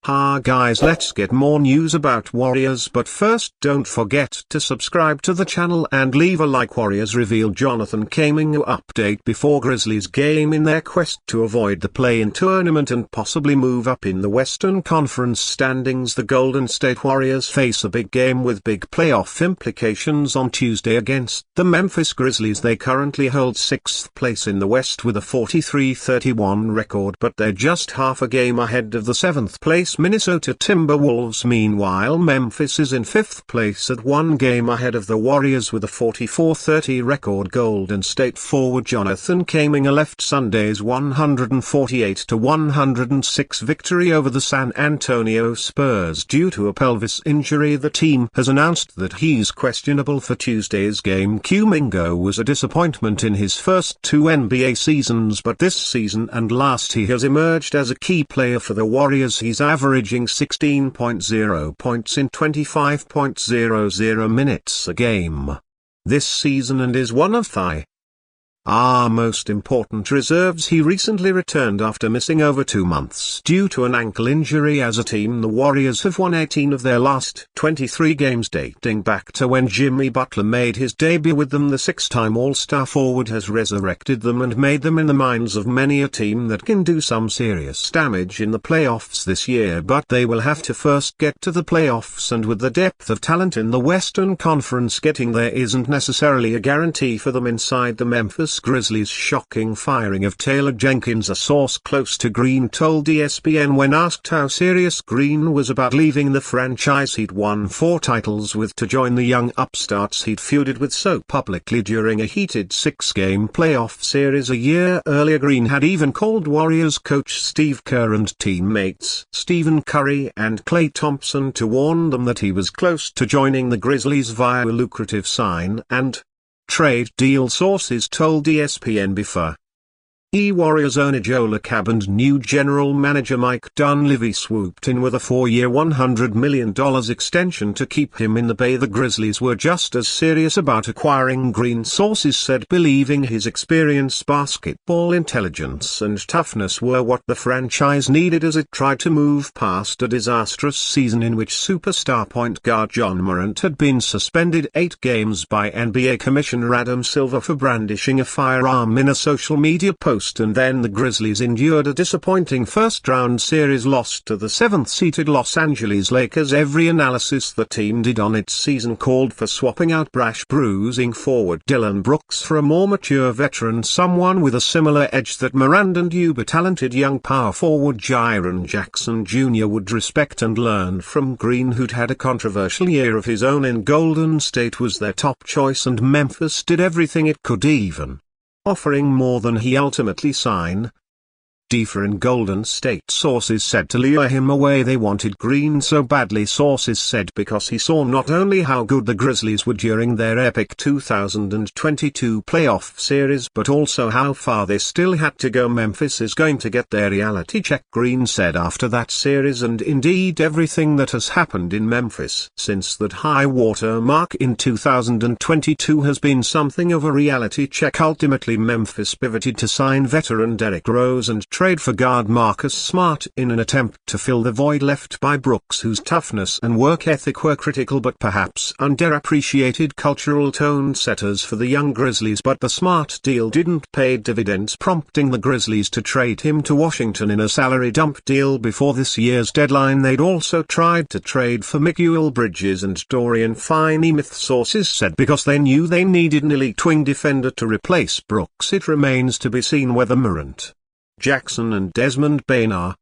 Ha guys, let's get more news about Warriors, but first don't forget to subscribe to the channel and leave a like. Warriors reveal Jonathan Kuminga update before Grizzlies game in their quest to avoid the play-in tournament and possibly move up in the Western Conference standings. The Golden State Warriors face a big game with big playoff implications on Tuesday against the Memphis Grizzlies. They currently hold 6th place in the West with a 43-31 record, but they're just half a game ahead of the 7th place Minnesota Timberwolves. Meanwhile, Memphis is in 5th place at 1 game ahead of the Warriors with a 44-30 record. Golden State forward Jonathan Kuminga left Sunday's 148-106 victory over the San Antonio Spurs due to a pelvis injury. The team has announced that he's questionable for Tuesday's game. Kuminga was a disappointment in his first 2 NBA seasons, but this season and last he has emerged as a key player for the Warriors. He's averaging 16.0 points in 25.00 minutes a game this season and is one of our most important reserves. He recently returned after missing over 2 months due to an ankle injury. As a team, the Warriors have won 18 of their last 23 games dating back to when Jimmy Butler made his debut with them. The 6-time All-Star forward has resurrected them and made them in the minds of many a team that can do some serious damage in the playoffs this year, but they will have to first get to the playoffs, and with the depth of talent in the Western Conference, getting there isn't necessarily a guarantee for them. Inside the Memphis Grizzlies' shocking firing of Taylor Jenkins, a source close to Green told ESPN when asked how serious Green was about leaving the franchise. He'd won 4 titles with to join the young upstarts he'd feuded with so publicly during a heated 6-game playoff series a year earlier. Green had even called Warriors coach Steve Kerr and teammates Stephen Curry and Klay Thompson to warn them that he was close to joining the Grizzlies via a lucrative sign and trade deal, sources told ESPN. Before Warriors owner Joe LaCab and new general manager Mike Dunleavy swooped in with a 4-year $100 million extension to keep him in the Bay. The Grizzlies were just as serious about acquiring Green, sources said, believing his experience, basketball intelligence and toughness were what the franchise needed as it tried to move past a disastrous season in which superstar point guard John Morant had been suspended 8 games by NBA Commissioner Adam Silver for brandishing a firearm in a social media post. And then the Grizzlies endured a disappointing first-round series loss to the 7th-seeded Los Angeles Lakers. Every analysis the team did on its season called for swapping out brash, bruising forward Dillon Brooks for a more mature veteran, someone with a similar edge that Morant and uber-talented young power forward Jaren Jackson Jr. would respect and learn from. Green, who'd had a controversial year of his own in Golden State, was their top choice, and Memphis did everything it could, even offering more than he ultimately signed. For in Golden State, sources said, to lure him away. They wanted Green so badly, sources said, because he saw not only how good the Grizzlies were during their epic 2022 playoff series, but also how far they still had to go. Memphis is going to get their reality check, Green said after that series, and indeed everything that has happened in Memphis since that high water mark in 2022 has been something of a reality check. Ultimately, Memphis pivoted to sign veteran Derrick Rose and trade for guard Marcus Smart in an attempt to fill the void left by Brooks, whose toughness and work ethic were critical but perhaps underappreciated cultural tone setters for the young Grizzlies. But the Smart deal didn't pay dividends, prompting the Grizzlies to trade him to Washington in a salary dump deal before this year's deadline. They'd also tried to trade for Mikal Bridges and Dorian Finney-Smith, sources said, because they knew they needed an elite wing defender to replace Brooks. It remains to be seen whether Morant, Jackson and Desmond Bane are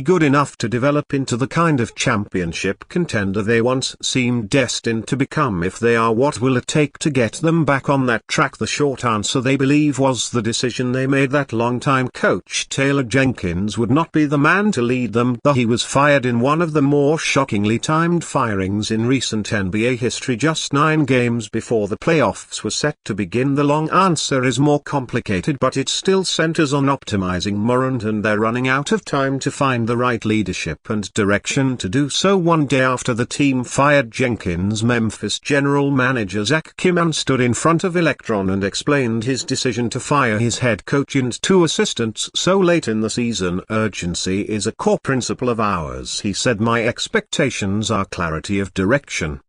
good enough to develop into the kind of championship contender they once seemed destined to become. If they are, what will it take to get them back on that track? The short answer, they believe, was the decision they made that longtime coach Taylor Jenkins would not be the man to lead them, though he was fired in one of the more shockingly timed firings in recent NBA history just 9 games before the playoffs were set to begin. The long answer is more complicated, but it still centers on optimizing Morant, and they're running out of time to find find the right leadership and direction to do so. One day after the team fired Jenkins, Memphis general manager Zach Keyman stood in front of Electron and explained his decision to fire his head coach and two assistants so late in the season. Urgency is a core principle of ours, he said. My expectations are clarity of direction.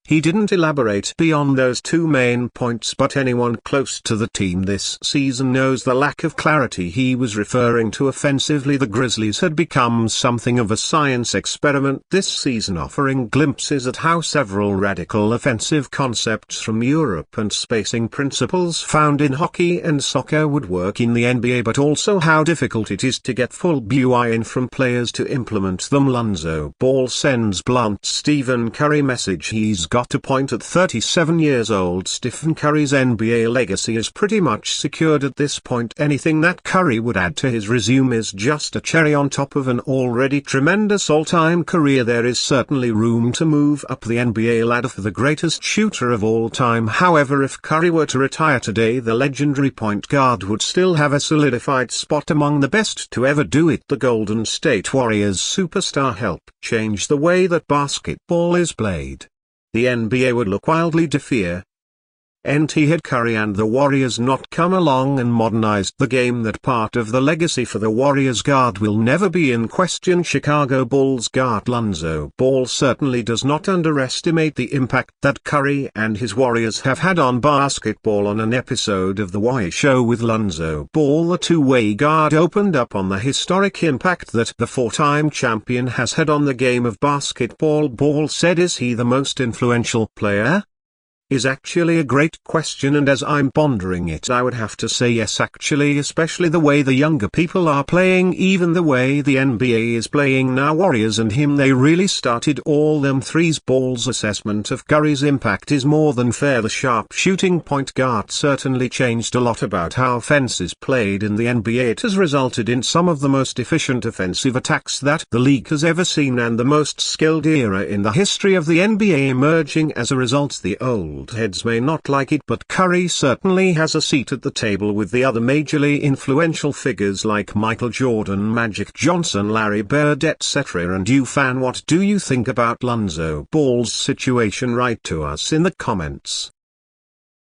He didn't elaborate beyond those two main points, but anyone close to the team this season knows the lack of clarity he was referring to. Offensively, the Grizzlies had become something of a science experiment this season, offering glimpses at how several radical offensive concepts from Europe and spacing principles found in hockey and soccer would work in the NBA, but also how difficult it is to get full buy-in from players to implement them. Lonzo Ball sends blunt Stephen Curry message. He's got a point. At 37 years old, Stephen Curry's NBA legacy is pretty much secured at this point. Anything that Curry would add to his resume is just a cherry on top of an already tremendous all-time career. There is certainly room to move up the NBA ladder for the greatest shooter of all time. However, if Curry were to retire today, the legendary point guard would still have a solidified spot among the best to ever do it. The Golden State Warriors superstar helped change the way that basketball is played. The NBA would look wildly different had Curry and the Warriors not come along and modernized the game. That part of the legacy for the Warriors guard will never be in question. Chicago Bulls guard Lonzo Ball certainly does not underestimate the impact that Curry and his Warriors have had on basketball. On an episode of The Warrior Show with Lonzo Ball, the two-way guard opened up on the historic impact that the four-time champion has had on the game of basketball. Ball said, "Is he the most influential player?" Is actually a great question, and as I'm pondering it, I would have to say yes actually, especially the way the younger people are playing, even the way the NBA is playing now. Warriors and him, they really started all them threes. Ball's assessment of Curry's impact is more than fair. The sharp shooting point guard certainly changed a lot about how offense is played in the NBA. It has resulted in some of the most efficient offensive attacks that the league has ever seen, and the most skilled era in the history of the NBA emerging as a result. The old heads may not like it, but Curry certainly has a seat at the table with the other majorly influential figures like Michael Jordan, Magic Johnson, Larry Bird, etc. And you fan, what do you think about Lonzo Ball's situation? Write to us in the comments.